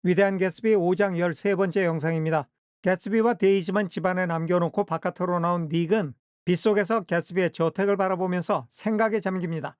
위대한 개츠비 5장 13번째 영상입니다. 개츠비와 데이지만 집안에 남겨놓고 바깥으로 나온 닉은 빗속에서 개츠비의 저택을 바라보면서 생각에 잠깁니다.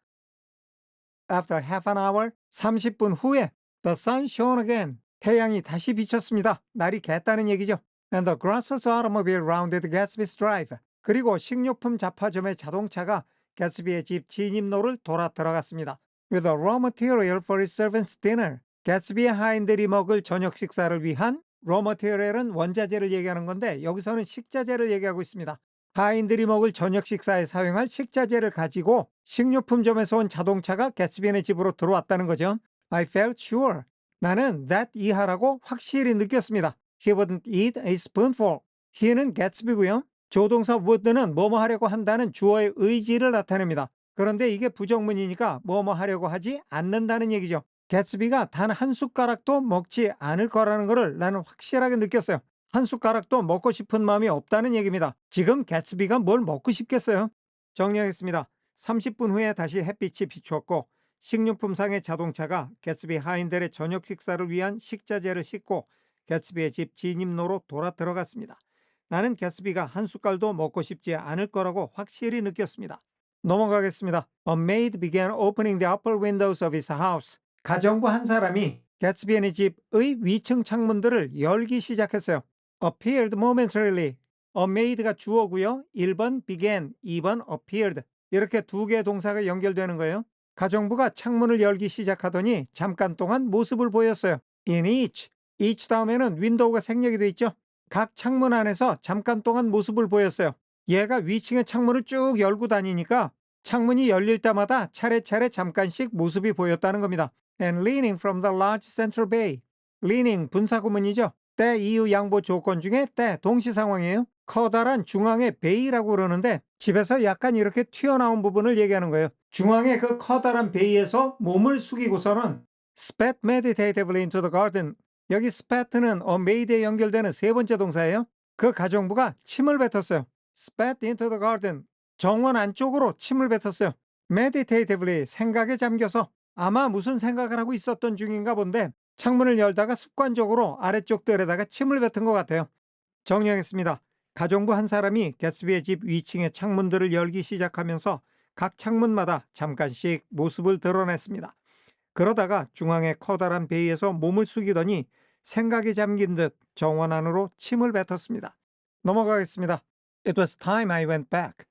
After half an hour, 30분 후에 The sun shone again. 태양이 다시 비쳤습니다. 날이 갰다는 얘기죠. And the Grassl's automobile rounded Gatsby's drive. 그리고 식료품 잡화점의 자동차가 개츠비의 집 진입로를 돌아 들어갔습니다. With a raw material for his servants' dinner. 개츠비의 하인들이 먹을 저녁 식사를 위한 raw material은 원자재를 얘기하는 건데 여기서는 식자재를 얘기하고 있습니다. 하인들이 먹을 저녁 식사에 사용할 식자재를 가지고 식료품점에서 온 자동차가 개츠비의 집으로 들어왔다는 거죠. I felt sure. 나는 that 이하라고 확실히 느꼈습니다. He wouldn't eat a spoonful. he는 개츠비고요. 조동사 would는 뭐뭐 하려고 한다는 주어의 의지를 나타냅니다. 그런데 이게 부정문이니까 뭐뭐 하려고 하지 않는다는 얘기죠. 개츠비가 단 한 숟가락도 먹지 않을 거라는 것을 나는 확실하게 느꼈어요. 한 숟가락도 먹고 싶은 마음이 없다는 얘기입니다. 지금 개츠비가 뭘 먹고 싶겠어요? 정리하겠습니다. 30분 후에 다시 햇빛이 비추었고 식료품상의 자동차가 개츠비 하인들의 저녁 식사를 위한 식자재를 싣고 개츠비의 집 진입로로 돌아 들어갔습니다. 나는 개츠비가 한 숟갈도 먹고 싶지 않을 거라고 확실히 느꼈습니다. 넘어가겠습니다. A maid began opening the upper windows of his house. 가정부 한 사람이 개츠비의 집의 위층 창문들을 열기 시작했어요. appeared momentarily. a made가 주어고요. 1번 began, 2번 appeared. 이렇게 두 개의 동사가 연결되는 거예요. 가정부가 창문을 열기 시작하더니 잠깐 동안 모습을 보였어요. in each 다음에는 윈도우가 생략이 돼 있죠. 각 창문 안에서 잠깐 동안 모습을 보였어요. 얘가 위층의 창문을 쭉 열고 다니니까 창문이 열릴 때마다 차례차례 잠깐씩 모습이 보였다는 겁니다. And leaning from the large central bay. leaning 분사구문이죠. 때 이유 양보 조건 중에 때 동시 상황이에요. 커다란 중앙의 베이라고 그러는데 집에서 약간 이렇게 튀어나온 부분을 얘기하는 거예요. 중앙의 그 커다란 베이에서 몸을 숙이고서는 spat meditatively into the garden. 여기 spat는 made에 연결되는 세 번째 동사예요. 그 가정부가 침을 뱉었어요. spat into the garden. 정원 안쪽으로 침을 뱉었어요. meditatively 생각에 잠겨서 아마 무슨 생각을 하고 있었던 중인가 본데 창문을 열다가 습관적으로 아래쪽 뜰에다가 침을 뱉은 것 같아요. 정리하겠습니다. 가정부 한 사람이 개츠비의 집 위층의 창문들을 열기 시작하면서 각 창문마다 잠깐씩 모습을 드러냈습니다. 그러다가 중앙의 커다란 베이에서 몸을 숙이더니 생각에 잠긴 듯 정원 안으로 침을 뱉었습니다. 넘어가겠습니다. It was time I went back.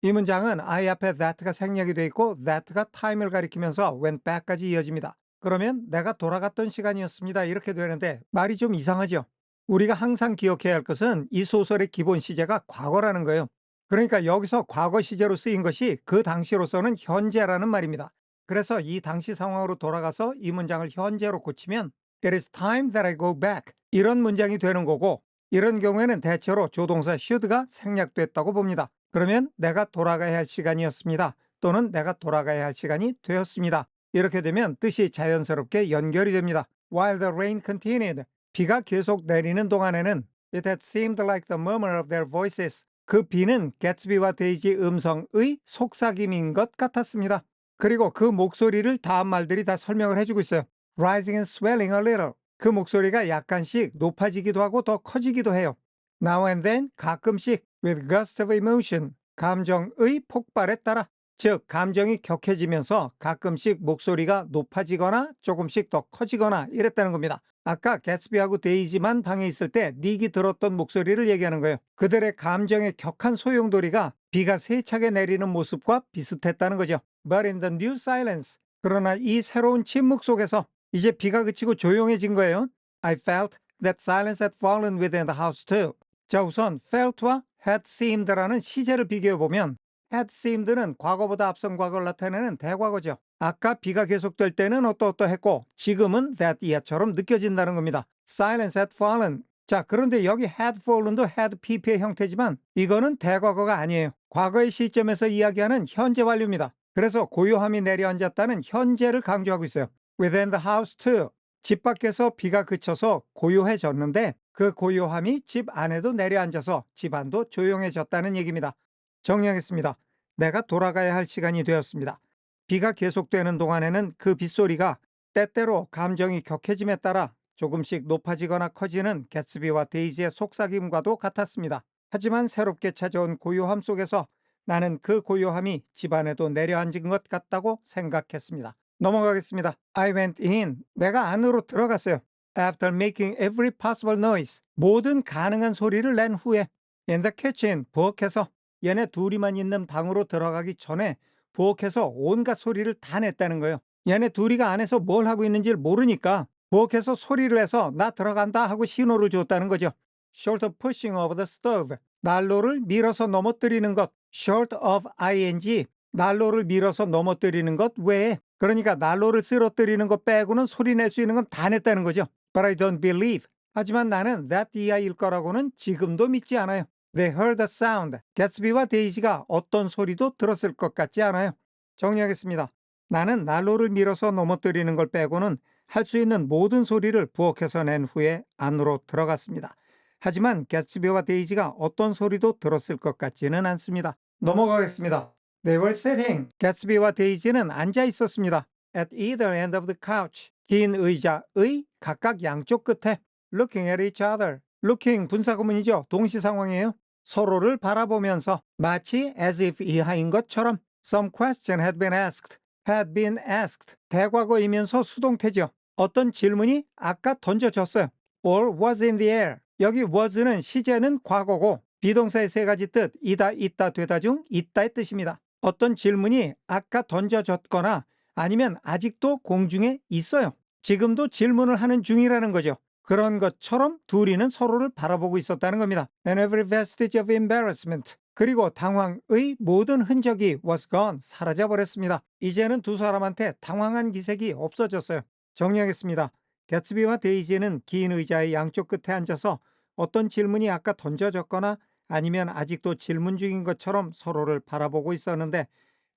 이 문장은 I 앞에 that가 생략이 되어 있고 that가 time을 가리키면서 went back까지 이어집니다. 그러면 내가 돌아갔던 시간이었습니다. 이렇게 되는데 말이 좀 이상하죠? 우리가 항상 기억해야 할 것은 이 소설의 기본 시제가 과거라는 거예요. 그러니까 여기서 과거 시제로 쓰인 것이 그 당시로서는 현재라는 말입니다. 그래서 이 당시 상황으로 돌아가서 이 문장을 현재로 고치면 It is time that I go back. 이런 문장이 되는 거고 이런 경우에는 대체로 조동사 should가 생략됐다고 봅니다. 그러면 내가 돌아가야 할 시간이었습니다. 또는 내가 돌아가야 할 시간이 되었습니다. 이렇게 되면 뜻이 자연스럽게 연결이 됩니다. While the rain continued. 비가 계속 내리는 동안에는 It had seemed like the murmur of their voices. 그 비는 개츠비와 데이지 음성의 속삭임인 것 같았습니다. 그리고 그 목소리를 다음 말들이 다 설명을 해주고 있어요. Rising and swelling a little. 그 목소리가 약간씩 높아지기도 하고 더 커지기도 해요. Now and then 가끔씩 with gust of emotion. 감정의 폭발에 따라 즉 감정이 격해지면서 가끔씩 목소리가 높아지거나 조금씩 더 커지거나 이랬다는 겁니다. 아까 개츠비하고 데이지만 방에 있을 때 닉이 들었던 목소리를 얘기하는 거예요. 그들의 감정의 격한 소용돌이가 비가 세차게 내리는 모습과 비슷했다는 거죠. But in the new silence. 그러나 이 새로운 침묵 속에서 이제 비가 그치고 조용해진 거예요. I felt that silence had fallen within the house too. 자, 우선 felt와 had seemed라는 시제를 비교해보면 had seemed는 과거보다 앞선 과거를 나타내는 대과거죠. 아까 비가 계속될 때는 어떠어떠했고 지금은 that 이하처럼 느껴진다는 겁니다. Silence had fallen. 자, 그런데 여기 had fallen도 had pp의 형태지만 이거는 대과거가 아니에요. 과거의 시점에서 이야기하는 현재 완료입니다. 그래서 고요함이 내려앉았다는 현재를 강조하고 있어요. Within the house too. 집 밖에서 비가 그쳐서 고요해졌는데 그 고요함이 집 안에도 내려앉아서 집 안도 조용해졌다는 얘기입니다. 정리하겠습니다. 내가 돌아가야 할 시간이 되었습니다. 비가 계속되는 동안에는 그 빗소리가 때때로 감정이 격해짐에 따라 조금씩 높아지거나 커지는 개츠비와 데이지의 속삭임과도 같았습니다. 하지만 새롭게 찾아온 고요함 속에서 나는 그 고요함이 집안에도 내려앉은 것 같다고 생각했습니다. 넘어가겠습니다. I went in. 내가 안으로 들어갔어요. After making every possible noise. 모든 가능한 소리를 낸 후에 in the kitchen. 부엌에서 얘네 둘이만 있는 방으로 들어가기 전에 부엌에서 온갖 소리를 다 냈다는 거예요. 얘네 둘이가 안에서 뭘 하고 있는지를 모르니까 부엌에서 소리를 내서 나 들어간다 하고 신호를 줬다는 거죠. Short of pushing over the stove. 난로를 밀어서 넘어뜨리는 것. Short of ing. 난로를 밀어서 넘어뜨리는 것 외에, 그러니까 난로를 쓰러뜨리는 것 빼고는 소리 낼 수 있는 건 다 냈다는 거죠. But I don't believe. 하지만 나는 that 이하일 거라고는 지금도 믿지 않아요. They heard the sound. 개츠비와 데이지가 어떤 소리도 들었을 것 같지 않아요. 정리하겠습니다. 나는 난로를 밀어서 넘어뜨리는 걸 빼고는 할 수 있는 모든 소리를 부엌에서 낸 후에 안으로 들어갔습니다. 하지만 개츠비와 데이지가 어떤 소리도 들었을 것 같지는 않습니다. 넘어가겠습니다. They were sitting. 개츠비와 데이지는 앉아 있었습니다. At either end of the couch. 긴 의자의 각각 양쪽 끝에 looking at each other. looking 분사구문이죠. 동시 상황이에요. 서로를 바라보면서 마치 as if 이하인 것처럼 some question had been asked. had been asked. 대과거이면서 수동태죠. 어떤 질문이 아까 던져졌어요. or was in the air. 여기 was는 시제는 과거고 비동사의 세 가지 뜻 이다, 있다, 되다 중 있다의 뜻입니다. 어떤 질문이 아까 던져졌거나 아니면 아직도 공중에 있어요. 지금도 질문을 하는 중이라는 거죠. 그런 것처럼 둘이는 서로를 바라보고 있었다는 겁니다. And every vestige of embarrassment. 그리고 당황의 모든 흔적이 was gone. 사라져버렸습니다. 이제는 두 사람한테 당황한 기색이 없어졌어요. 정리하겠습니다. 개츠비와 데이지는 긴 의자의 양쪽 끝에 앉아서 어떤 질문이 아까 던져졌거나 아니면 아직도 질문 중인 것처럼 서로를 바라보고 있었는데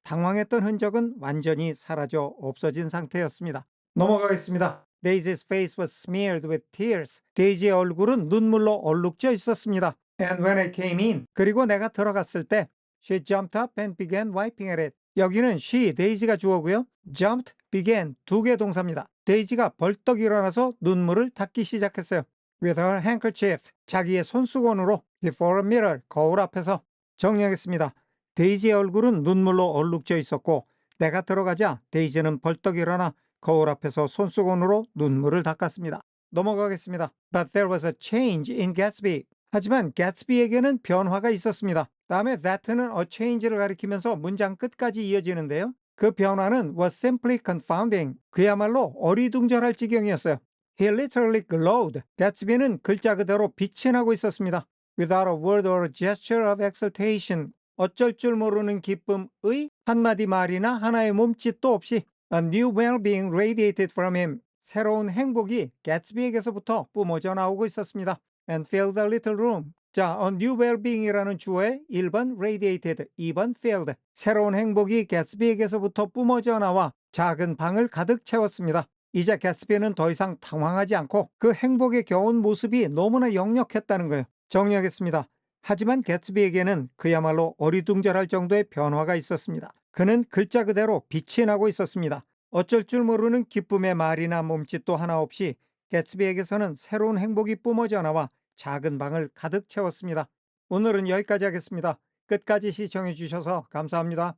당황했던 흔적은 완전히 사라져 없어진 상태였습니다. 넘어가겠습니다. Daisy's face was smeared with tears. 데이지의 얼굴은 눈물로 얼룩져 있었습니다. And when I came in, 그리고 내가 들어갔을 때 she jumped up and began wiping at it. 여기는 she, 데이지가 주어고요. jumped, began 두 개 동사입니다. 데이지가 벌떡 일어나서 눈물을 닦기 시작했어요. With her handkerchief, 자기의 손수건으로 before a mirror, 거울 앞에서. 정리하겠습니다. 데이지의 얼굴은 눈물로 얼룩져 있었고 내가 들어가자 데이지는 벌떡 일어나 거울 앞에서 손수건으로 눈물을 닦았습니다. 넘어가겠습니다. But there was a change in Gatsby. 하지만 개츠비에게는 변화가 있었습니다. 다음에 that는 a change를 가리키면서 문장 끝까지 이어지는데요. 그 변화는 was simply confounding. 그야말로 어리둥절할 지경이었어요. He literally glowed. 개츠비는 글자 그대로 빛이 나고 있었습니다. Without a word or a gesture of exultation. 어쩔 줄 모르는 기쁨의 한마디 말이나 하나의 몸짓도 없이 A new well-being radiated from him. 새로운 행복이 개츠비에게서부터 뿜어져 나오고 있었습니다. And filled the little room. 자, A new well-being이라는 주어에 1번 radiated, 2번 filled. 새로운 행복이 개츠비에게서부터 뿜어져 나와 작은 방을 가득 채웠습니다. 이제 개츠비는 더 이상 당황하지 않고 그 행복에 겨운 모습이 너무나 역력했다는 거예요. 정리하겠습니다. 하지만 개츠비에게는 그야말로 어리둥절할 정도의 변화가 있었습니다. 그는 글자 그대로 빛이 나고 있었습니다. 어쩔 줄 모르는 기쁨의 말이나 몸짓도 하나 없이 개츠비에게서는 새로운 행복이 뿜어져 나와 작은 방을 가득 채웠습니다. 오늘은 여기까지 하겠습니다. 끝까지 시청해 주셔서 감사합니다.